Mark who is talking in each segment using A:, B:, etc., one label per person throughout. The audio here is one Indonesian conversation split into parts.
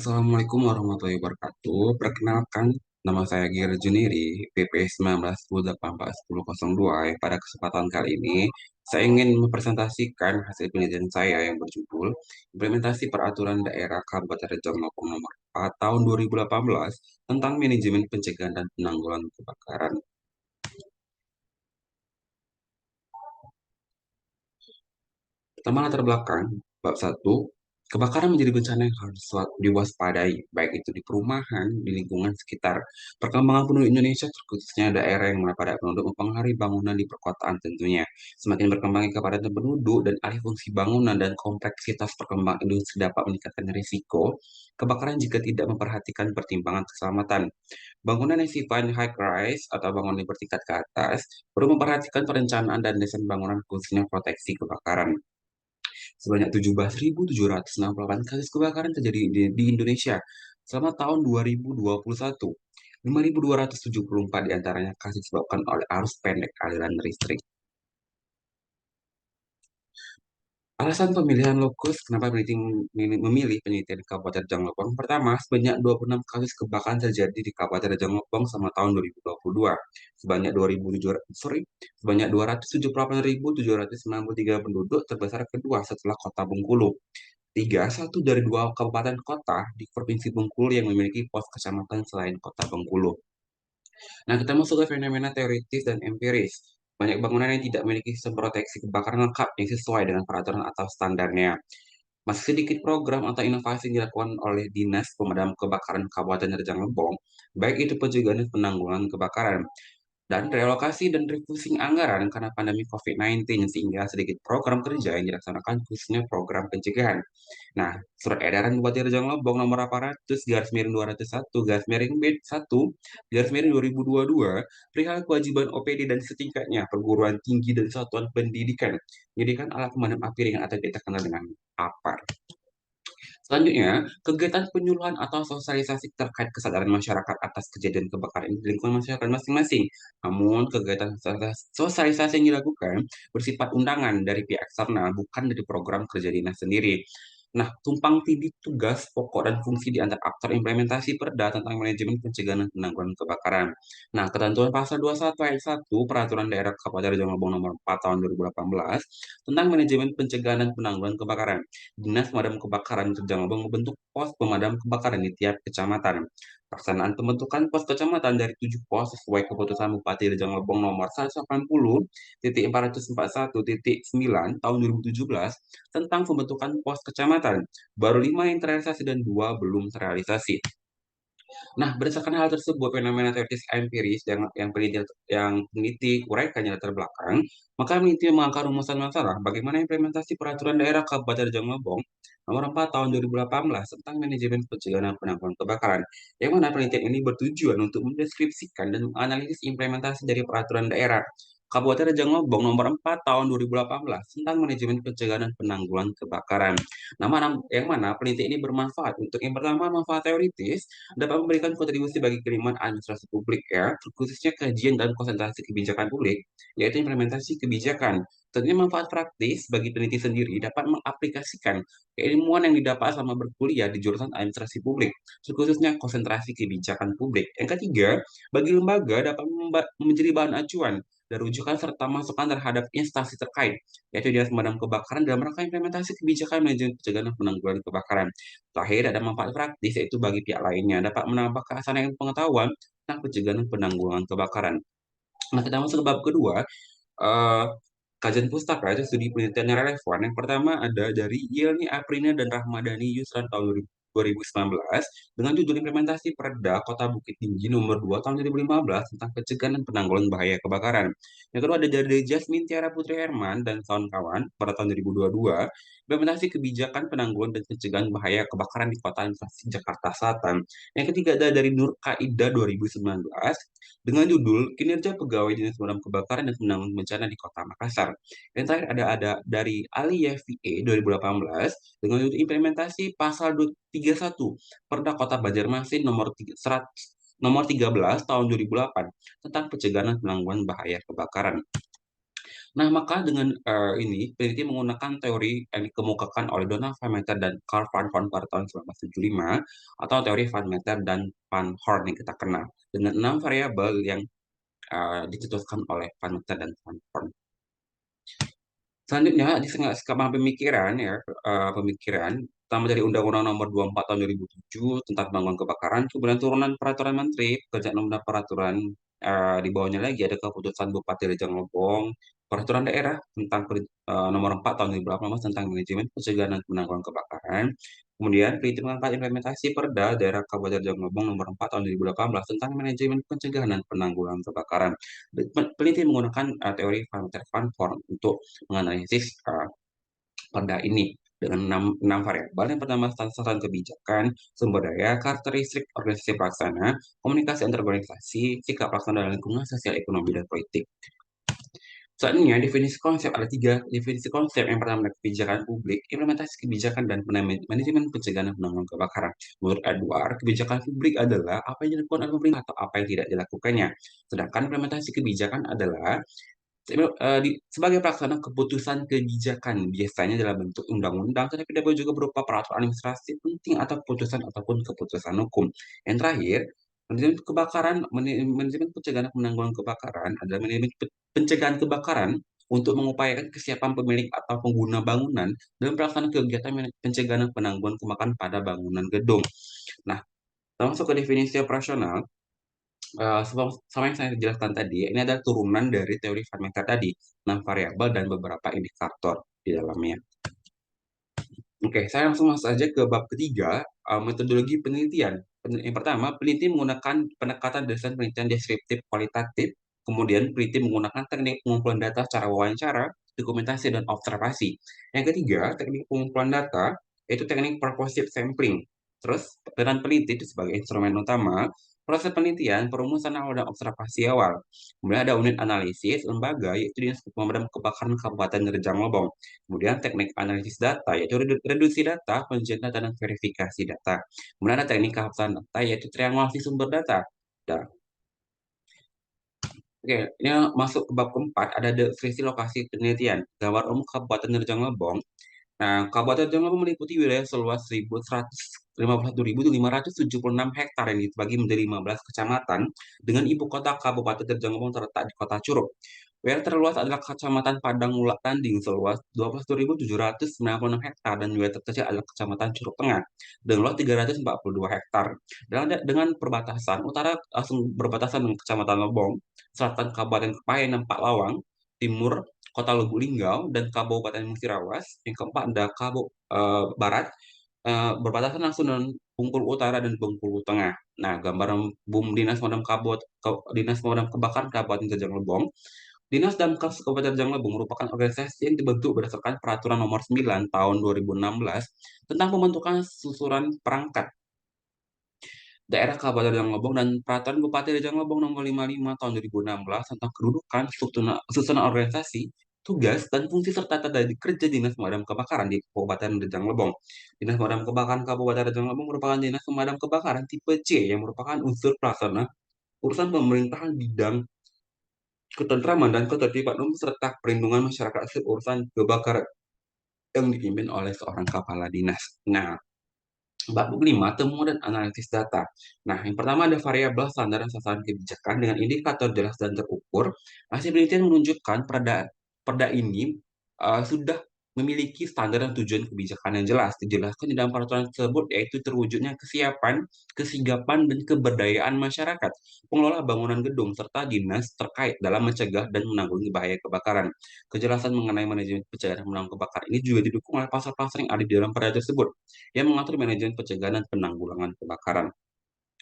A: Assalamualaikum warahmatullahi wabarakatuh. Perkenalkan, nama saya Gir Juniri, PP 19-1084-1002. Pada kesempatan kali ini, saya ingin mempresentasikan hasil penelitian saya yang berjudul Implementasi Peraturan Daerah Kabupaten Rejang Lebong Nomor 4 Tahun 2018 tentang Manajemen Pencegahan dan Penanggulangan Kebakaran. Pertama, latar belakang, bab satu, kebakaran menjadi bencana yang harus diwaspadai, baik itu di perumahan, di lingkungan sekitar. Perkembangan penduduk Indonesia, khususnya daerah yang padat penduduk, mempengaruhi bangunan di perkotaan tentunya. Semakin berkembangnya kepadatan penduduk dan alih fungsi bangunan dan kompleksitas perkembangan industri dapat meningkatkan risiko kebakaran jika tidak memperhatikan pertimbangan keselamatan. Bangunan yang sifatnya high rise atau bangunan yang bertingkat ke atas perlu memperhatikan perencanaan dan desain bangunan khususnya proteksi kebakaran. Sebanyak 17.768 kasus kebakaran terjadi di Indonesia selama tahun 2021. 5.274 diantaranya kasus disebabkan oleh arus pendek aliran listrik. Alasan pemilihan lokus, kenapa peneliti memilih penelitian di Kabupaten Rejang Lebong? Pertama, sebanyak 26 kasus kebakaran terjadi di Kabupaten Rejang Lebong selama tahun 2022. Sebanyak 278.793 penduduk, terbesar kedua setelah Kota Bengkulu. Tiga, satu dari dua kabupaten kota di Provinsi Bengkulu yang memiliki pos kecamatan selain Kota Bengkulu. Nah, kita masuk ke fenomena teoritis dan empiris. Banyak bangunan yang tidak memiliki sistem proteksi kebakaran lengkap yang sesuai dengan peraturan atau standarnya. Masih sedikit program atau inovasi yang dilakukan oleh Dinas Pemadam Kebakaran Kabupaten Rejang Lebong, baik itu pencegahan dan penanggulangan kebakaran dan relokasi dan refocusing anggaran karena pandemi COVID-19 sehingga sedikit program kerja yang dilaksanakan khususnya program pencegahan. Nah, surat edaran Bupati Rejang Lebong nomor 800 garis miring 201 garis miring B1 garis miring 2022 perihal kewajiban OPD dan setingkatnya perguruan tinggi dan satuan pendidikan menyediakan alat pemadam api ringan atau kita kenal dengan APAR. Selanjutnya, kegiatan penyuluhan atau sosialisasi terkait kesadaran masyarakat atas kejadian kebakaran di lingkungan masyarakat masing-masing. Namun, kegiatan sosialisasi yang dilakukan bersifat undangan dari pihak eksternal, bukan dari program kerja dinas sendiri. Nah, tumpang tindih tugas pokok dan fungsi di antara aktor implementasi Perda tentang manajemen pencegahan dan penanggulangan kebakaran. Nah, ketentuan pasal 21 ayat 1 Peraturan Daerah Kabupaten Rejang Lebong nomor 4 tahun 2018 tentang manajemen pencegahan dan penanggulangan kebakaran. Dinas Pemadam Kebakaran Rejang Lebong membentuk pos pemadam kebakaran di tiap kecamatan. Pelaksanaan pembentukan pos kecamatan dari 7 pos sesuai keputusan Bupati Rejang Lebong nomor 180.411.9 tahun 2017 tentang pembentukan pos kecamatan. Baru 5 yang terrealisasi dan 2 belum terrealisasi. Nah, berdasarkan hal tersebut, fenomena teoritis empiris yang peneliti uraikannya latar belakang, maka peneliti mengangkat rumusan masalah bagaimana implementasi peraturan daerah Kabupaten Rejang Lebong nomor 4 tahun 2018 tentang manajemen pencegahan dan penanggulangan kebakaran, yang mana penelitian ini bertujuan untuk mendeskripsikan dan menganalisis implementasi dari peraturan daerah Kabupaten Rejang Lebong nomor 4 tahun 2018 tentang manajemen pencegahan dan penanggulangan kebakaran. Yang mana penelitian ini bermanfaat untuk yang pertama manfaat teoritis dapat memberikan kontribusi bagi penerimaan administrasi publik ya, khususnya kajian dan konsentrasi kebijakan publik, yaitu implementasi kebijakan. Tentunya manfaat praktis bagi peneliti sendiri dapat mengaplikasikan keilmuan yang didapat selama berkuliah di jurusan administrasi publik, khususnya konsentrasi kebijakan publik. Yang ketiga, bagi lembaga dapat menjadi bahan acuan dan rujukan serta masukan terhadap instansi terkait, yaitu Dinas Pemadam Kebakaran dalam rangka implementasi kebijakan manajemen pencegahan dan penanggulangan kebakaran. Terakhir, ada manfaat praktis yaitu bagi pihak lainnya dapat menambah keasahan pengetahuan tentang pencegahan dan penanggulangan kebakaran. Nah, kita masuk ke bab kedua, eh, kajian pustaka itu studi penelitian yang relevan. Yang pertama ada dari Yelni Aprina dan Rahmadani Yusran tahun 2019 dengan judul implementasi Perda Kota Bukit Tinggi nomor 2 tahun 2015 tentang pencegahan dan penanggulangan bahaya kebakaran. Yang kedua ada dari Jasmine Tiara Putri Herman dan kawan-kawan pada tahun 2022 implementasi kebijakan penanggulangan dan pencegahan bahaya kebakaran di Kota Invasi Jakarta Selatan. Yang ketiga ada dari Nur Kaida 2019 dengan judul Kinerja Pegawai Dinas Pemadam Kebakaran dan Penanggulangan Bencana di Kota Makassar. Yang terakhir ada dari Ali YVE 2018 dengan judul Implementasi Pasal 231 Perda Kota Banjarmasin nomor 13 tahun 2008 tentang pencegahan dan penanggulangan bahaya kebakaran. Nah, maka dengan ini peneliti menggunakan teori yang dikemukakan oleh Donald Van Meter dan Carl Van Horn pada tahun 1975 atau teori Van Meter dan Van Horn yang kita kenal dengan 6 variabel yang dicetuskan oleh Van Meter dan Van Horn. Selanjutnya, di skema pemikiran ya, pemikiran pertama dari Undang-Undang Nomor 24 Tahun 2007 tentang penanggulangan kebakaran, kemudian turunan Peraturan Menteri Pekerjaan Umum dan Peraturan di bawahnya lagi ada Keputusan Bupati Rejang Lebong, Peraturan Daerah tentang Nomor 4 Tahun 2018 tentang manajemen pencegahan dan penanggulangan kebakaran. Kemudian peneliti mengangkat implementasi Perda Daerah Kabupaten Rejang Lebong Nomor 4 Tahun 2018 tentang manajemen pencegahan dan penanggulangan kebakaran. Peneliti menggunakan teori Van Meter Van Horn untuk menganalisis perda ini dengan enam variabel. Yang pertama, sasaran kebijakan, sumber daya, karakteristik organisasi pelaksana, komunikasi antar organisasi, sikap pelaksana dan lingkungan sosial, ekonomi, dan politik. Selanjutnya, definisi konsep ada 3 definisi konsep. Yang pertama, kebijakan publik, implementasi kebijakan, dan manajemen pencegahan dan penanggulangan kebakaran. Menurut Edward, kebijakan publik adalah apa yang dilakukan oleh pemerintah atau apa yang tidak dilakukannya. Sedangkan implementasi kebijakan adalah sebagai pelaksana keputusan kebijakan, biasanya dalam bentuk undang-undang, tetapi dapat juga berupa peraturan administrasi penting atau keputusan ataupun keputusan hukum. Yang terakhir, manajemen kebakaran, manajemen pencegahan dan penanggulangan kebakaran adalah manajemen pencegahan kebakaran untuk mengupayakan kesiapan pemilik atau pengguna bangunan dalam pelaksanaan kegiatan pencegahan dan penanggulangan kebakaran pada bangunan gedung. Nah, termasuk ke definisi operasional, sama yang saya jelaskan tadi, ini adalah turunan dari teori Van Meter tadi, 6 variabel dan beberapa indikator di dalamnya. Oke, saya langsung masuk saja ke bab ketiga, metodologi penelitian. Yang pertama, peneliti menggunakan pendekatan desain penelitian deskriptif kualitatif, kemudian peneliti menggunakan teknik pengumpulan data secara wawancara, dokumentasi, dan observasi. Yang ketiga, teknik pengumpulan data, yaitu teknik purposive sampling. Terus, peran peneliti itu sebagai instrumen utama, proses penelitian, perumusan awal, dan observasi awal. Kemudian ada unit analisis, lembaga, yaitu Dinas Pemadam Kebakaran Kabupaten Rejang Lebong. Kemudian teknik analisis data, yaitu reduksi data, penelitian data, dan verifikasi data. Kemudian ada teknik kehapsan data, yaitu triangulasi sumber data. Dan, oke, ini masuk ke bab keempat, ada deskripsi lokasi penelitian. Gambar umum Kabupaten Rejang Lebong. Nah, Kabupaten Rejang Lebong meliputi wilayah seluas 1.151.576 hektar yang dibagi menjadi 15 kecamatan dengan ibu kota Kabupaten Rejang Lebong terletak di Kota Curug. Wilayah terluas adalah Kecamatan Padang Mulak Tanding seluas 22.796 hektar dan wilayah terkecil adalah Kecamatan Curug Tengah dengan luas 342 hektar. Dengan perbatasan utara langsung berbatasan dengan Kecamatan Lebong, selatan Kabupaten Kepahyang dan Pak Lawang, timur Kota Lubuk Linggau dan Kabupaten Musirawas. Yang keempat ada Barat berbatasan langsung dengan Bengkulu Utara dan Bengkulu Tengah. Nah, gambaran Dinas Pemadam Kebakaran Kabupaten Rejang Lebong. Dinas Damkar Kabupaten Rejang Lebong merupakan organisasi yang dibentuk berdasarkan Peraturan Nomor 9 Tahun 2016 tentang pembentukan susunan perangkat daerah Kabupaten Rejang Lebong dan Peraturan Bupati Rejang Lebong Nomor 55 Tahun 2016 tentang kedudukan, susunan organisasi, tugas, dan fungsi serta tata kerja Dinas Pemadam Kebakaran di Kabupaten Rejang Lebong. Dinas Pemadam Kebakaran Kabupaten Rejang Lebong merupakan dinas pemadam kebakaran tipe C yang merupakan unsur pelaksana urusan pemerintahan bidang ketentraman dan ketertiban umum serta perlindungan masyarakat urusan kebakaran yang dipimpin oleh seorang kepala dinas. Nah, bab 5, temuan dan analisis data. Nah, yang pertama ada variabel standar dan sasaran kebijakan dengan indikator jelas dan terukur. Hasil penelitian menunjukkan perda perda ini sudah memiliki standar dan tujuan kebijakan yang jelas. Dijelaskan di dalam peraturan tersebut yaitu terwujudnya kesiapan, kesigapan, dan keberdayaan masyarakat, pengelola bangunan gedung, serta dinas terkait dalam mencegah dan menanggulangi bahaya kebakaran. Kejelasan mengenai manajemen pencegahan dan penanggulangan kebakaran ini juga didukung oleh pasal-pasal yang ada di dalam perda tersebut yang mengatur manajemen pencegahan dan penanggulangan kebakaran.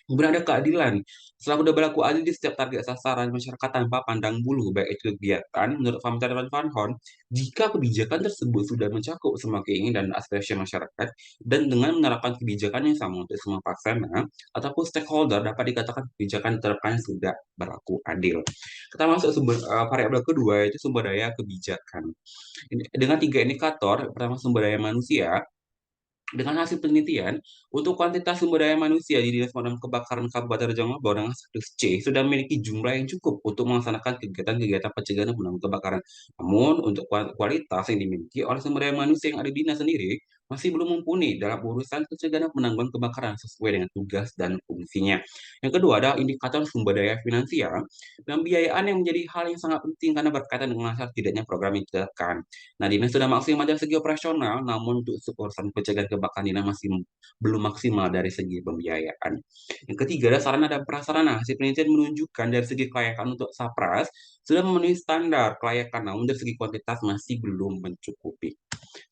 A: Kemudian ada keadilan. Setelah sudah berlaku adil di setiap target sasaran masyarakat tanpa pandang bulu, baik itu kegiatan, menurut Van Meter dan Van Horn, jika kebijakan tersebut sudah mencakup semua keinginan dan aspirasi masyarakat, dan dengan menerapkan kebijakan yang sama untuk semua pelaksana ataupun stakeholder, dapat dikatakan kebijakan diterapkan sudah berlaku adil. Kita masuk variabel kedua, yaitu sumber daya kebijakan. Dengan 3 indikator, pertama sumber daya manusia, Dengan hasil penelitian, untuk kuantitas sumber daya manusia di Dinas Pemadam Kebakaran Kabupaten Rejang Lebong dengan status C sudah memiliki jumlah yang cukup untuk melaksanakan kegiatan-kegiatan pencegahan dan penanggulangan kebakaran. Namun, untuk kualitas yang dimiliki oleh sumber daya manusia yang ada di dinas sendiri masih belum mumpuni dalam urusan pencegahan dan penanggulangan kebakaran sesuai dengan tugas dan fungsinya. Yang kedua adalah indikator sumber daya finansial dan biayaan yang menjadi hal yang sangat penting karena berkaitan dengan hasil tidaknya program yang dijalankan. Nah, dinas sudah maksimal dari segi operasional, namun untuk urusan pencegahan kebakaran dinas masih belum maksimal dari segi pembiayaan. Yang ketiga adalah sarana dan prasarana. Hasil penelitian menunjukkan dari segi kelayakan untuk SAPRAS sudah memenuhi standar kelayakan, namun dari segi kuantitas masih belum mencukupi.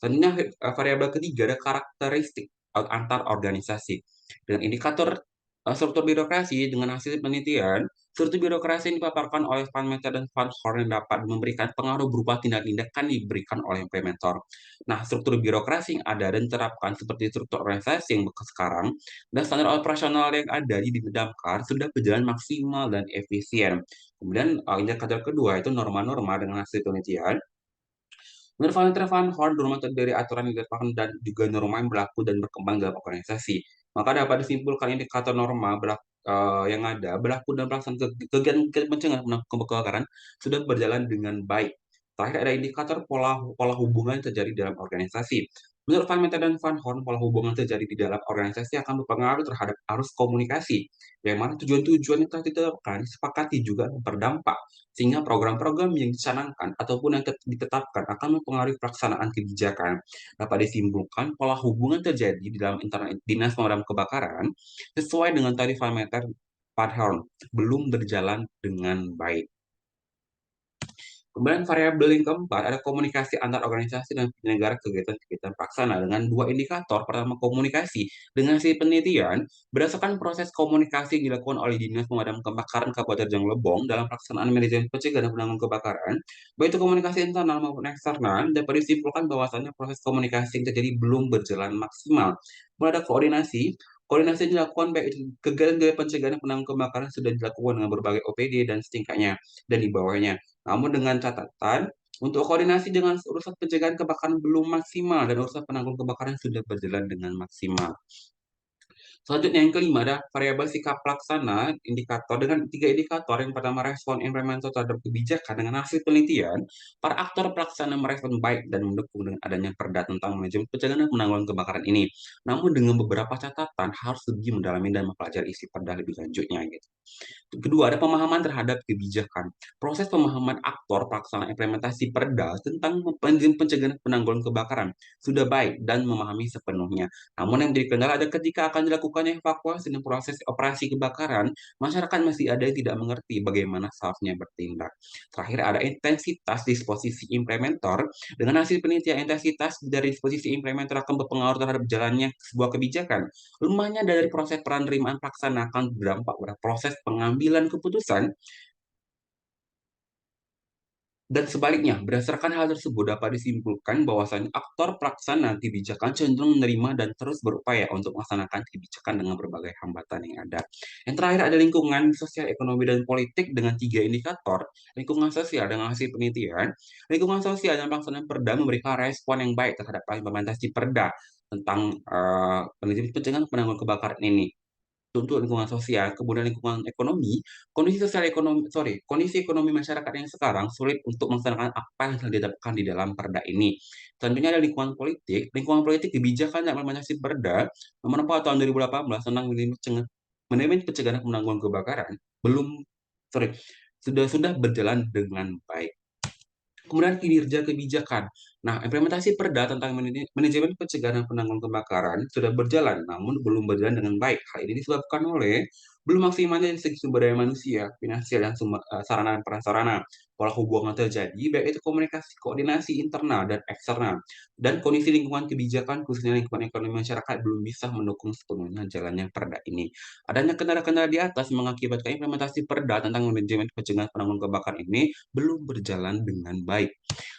A: Selanjutnya, variabel ketiga ada karakteristik antar organisasi. Dengan indikator struktur birokrasi dengan hasil penelitian, struktur birokrasi yang dipaparkan oleh Van Meter dan Van Horn dapat memberikan pengaruh berupa tindak-tindakan diberikan oleh implementator. Nah, struktur birokrasi yang ada dan diterapkan seperti struktur organisasi yang bekas sekarang dan standar operasional yang ada di Damkar sudah berjalan maksimal dan efisien. Kemudian indikator kedua itu norma-norma dengan hasil penelitian. Menurut Valentine Van Horn, norma terdiri dari aturan yang ditetapkan dan juga norma yang berlaku dan berkembang dalam organisasi. Maka dapat disimpulkan indikator norma yang ada berlaku dalam pelaksanaan kegiatan pencegahan kebakaran sudah berjalan dengan baik. Terakhir ada indikator pola pola hubungan yang terjadi dalam organisasi. Menurut Van Meter dan Van Horn, pola hubungan yang terjadi di dalam organisasi akan berpengaruh terhadap arus komunikasi, yang mana tujuan-tujuan yang telah ditetapkan disepakati juga berdampak sehingga program-program yang dicanangkan ataupun yang ditetapkan akan mempengaruhi pelaksanaan kebijakan. Dapat disimpulkan pola hubungan terjadi di dalam internal dinas pemadam kebakaran sesuai dengan tarif parameter Padhorn belum berjalan dengan baik. Kemudian variabel yang keempat ada komunikasi antar organisasi dan penyelenggara kegiatan-kegiatan pelaksana dengan dua indikator. Pertama, komunikasi. Dengan hasil penelitian, berdasarkan proses komunikasi yang dilakukan oleh Dinas Pemadam Kebakaran Kabupaten Rejang Lebong dalam pelaksanaan manajemen pencegahan dan penanganan kebakaran, baik itu komunikasi internal maupun eksternal, dapat disimpulkan bahwasannya proses komunikasi yang terjadi belum berjalan maksimal. Mulai ada koordinasi, koordinasi yang dilakukan baik itu kegiatan-kegiatan pencegahan dan penanganan kebakaran sudah dilakukan dengan berbagai OPD dan setingkatnya dan di bawahnya. Namun dengan catatan, untuk koordinasi dengan urusan pencegahan kebakaran belum maksimal dan urusan penanggulangan kebakaran sudah berjalan dengan maksimal. Selanjutnya yang kelima ada variabel sikap pelaksana indikator dengan tiga indikator. Yang pertama respon implementator terhadap kebijakan dengan hasil penelitian, para aktor pelaksana merespon baik dan mendukung dengan adanya perda tentang manajemen pencegahan dan penanggulangan kebakaran ini. Namun dengan beberapa catatan harus lebih mendalami dan mempelajari isi perda lebih lanjutnya gitu. Kedua, ada pemahaman terhadap kebijakan. Proses pemahaman aktor pelaksana implementasi perda tentang pencegahan penanggulangan kebakaran sudah baik dan memahami sepenuhnya. Namun yang menjadi kendala ada ketika akan dilakukannya evakuasi dan proses operasi kebakaran, masyarakat masih ada yang tidak mengerti bagaimana seharusnya bertindak. Terakhir ada intensitas disposisi implementer. Dengan hasil penelitian intensitas dari disposisi implementer akan berpengaruh terhadap jalannya sebuah kebijakan. Lemahnya dari proses penerimaan pelaksana akan berdampak pada proses pengambilan keputusan dan sebaliknya, berdasarkan hal tersebut dapat disimpulkan bahwasannya aktor pelaksana kebijakan cenderung menerima dan terus berupaya untuk melaksanakan kebijakan dengan berbagai hambatan yang ada. Yang terakhir ada lingkungan sosial, ekonomi, dan politik dengan tiga indikator. Lingkungan sosial dengan hasil penelitian, lingkungan sosial dan pelaksanaan perda memberikan respon yang baik terhadap implementasi perda tentang pencegahan penanggulangan kebakaran ini untuk lingkungan sosial, kemudian lingkungan ekonomi, kondisi ekonomi masyarakat yang sekarang sulit untuk melaksanakan apa yang telah ditetapkan di dalam perda ini. Tentunya ada lingkungan politik kebijakan dan implementasi perda nomor 4 tahun 2018 tentang manajemen pencegahan dan penanggulangan kebakaran belum sorry sudah berjalan dengan baik. Kemudian kinerja kebijakan. Nah, implementasi perda tentang manajemen pencegahan dan penanggulangan kebakaran sudah berjalan, namun belum berjalan dengan baik. Hal ini disebabkan oleh belum maksimalnya dari segi sumber daya manusia, finansial, dan sarana dan prasarana. Pola hubungan terjadi, baik itu komunikasi, koordinasi internal dan eksternal, dan kondisi lingkungan kebijakan, khususnya lingkungan ekonomi masyarakat, belum bisa mendukung sepenuhnya jalannya perda ini. Adanya kendala-kendala di atas mengakibatkan implementasi perda tentang manajemen pencegahan penanggulangan kebakaran ini belum berjalan dengan baik.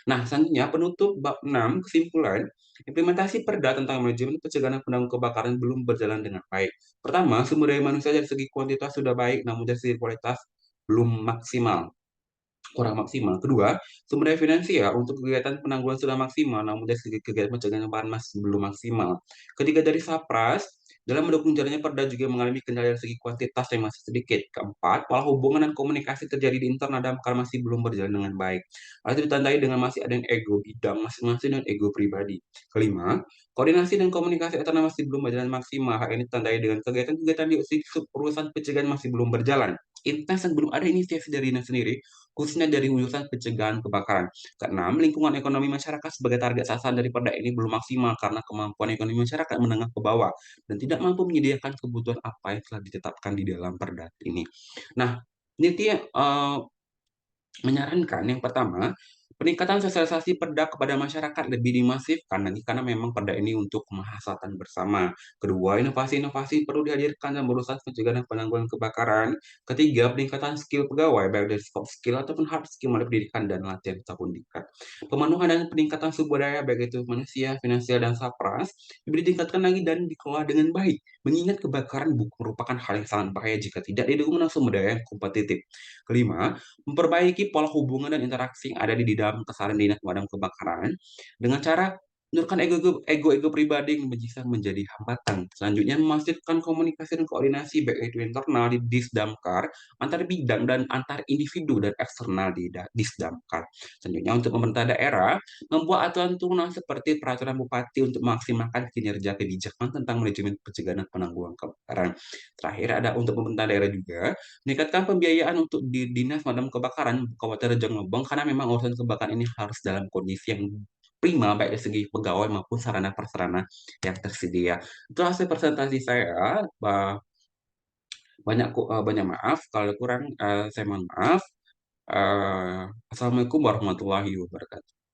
A: Nah, selanjutnya penutup bab 6 kesimpulan, implementasi perda tentang manajemen pencegahan dan penanggulangan kebakaran belum berjalan dengan baik. Pertama, sumber daya manusia dari segi kuantitas sudah baik, namun dari segi kualitas belum maksimal. kurang maksimal. Kedua, sumber daya finansial untuk kegiatan penanggulangan sudah maksimal, namun dari segi kegiatan pencegahan kebakaran masih belum maksimal. Ketiga, dari Sapras, dalam mendukung jalannya Perda juga mengalami kendala dari segi kuantitas yang masih sedikit. Keempat, pola hubungan dan komunikasi terjadi di internal damkar masih belum berjalan dengan baik. Hal itu ditandai dengan masih ada yang ego bidang masing-masing dan ego pribadi. Kelima, koordinasi dan komunikasi internal masih belum berjalan maksimal. Hal ini ditandai dengan kegiatan-kegiatan di urusan pencegahan masih belum berjalan intens dan belum ada inisiasi dari dinas sendiri, khususnya dari urusan pencegahan kebakaran. Keenam, lingkungan ekonomi masyarakat sebagai target sasaran dari Perda ini belum maksimal karena kemampuan ekonomi masyarakat menengah ke bawah dan tidak mampu menyediakan kebutuhan apa yang telah ditetapkan di dalam Perda ini. Nah, ini menyarankan yang pertama, peningkatan sosialisasi Perda kepada masyarakat lebih dimasifkan nanti karena memang Perda ini untuk kemaslahatan bersama. Kedua, inovasi-inovasi perlu dihadirkan dalam urusan pencegahan dan penanggulangan kebakaran. Ketiga, peningkatan skill pegawai baik dari soft skill ataupun hard skill melalui pendidikan dan latihan tahun tingkat. Pemenuhan dan peningkatan sumber daya baik itu manusia, finansial dan sapras lebih ditingkatkan lagi dan dikelola dengan baik. Mengingat kebakaran bukan merupakan hal yang sangat bahaya jika tidak didukung dengan sumber daya yang kompetitif. Kelima, memperbaiki pola hubungan dan interaksi yang ada di dalam keseharian dinas pemadam kebakaran dengan cara menurunkan ego-ego pribadi yang bisa menjadi hambatan. Selanjutnya, memastikan komunikasi dan koordinasi baik itu internal di Disdamkar, antar bidang dan antar individu dan eksternal di Disdamkar. Selanjutnya, untuk pemerintah daerah, membuat aturan turunan seperti peraturan bupati untuk memaksimalkan kinerja kebijakan tentang manajemen pencegahan dan penanggulangan kebakaran. Terakhir, ada untuk pemerintah daerah juga, meningkatkan pembiayaan untuk di Dinas Pemadam Kebakaran Kabupaten Rejang Lebong karena memang urusan kebakaran ini harus dalam kondisi yang prima baik dari segi pegawai maupun sarana prasarana yang tersedia. Itu hasil presentasi saya. Banyak maaf kalau kurang saya mohon maaf. Assalamualaikum warahmatullahi wabarakatuh.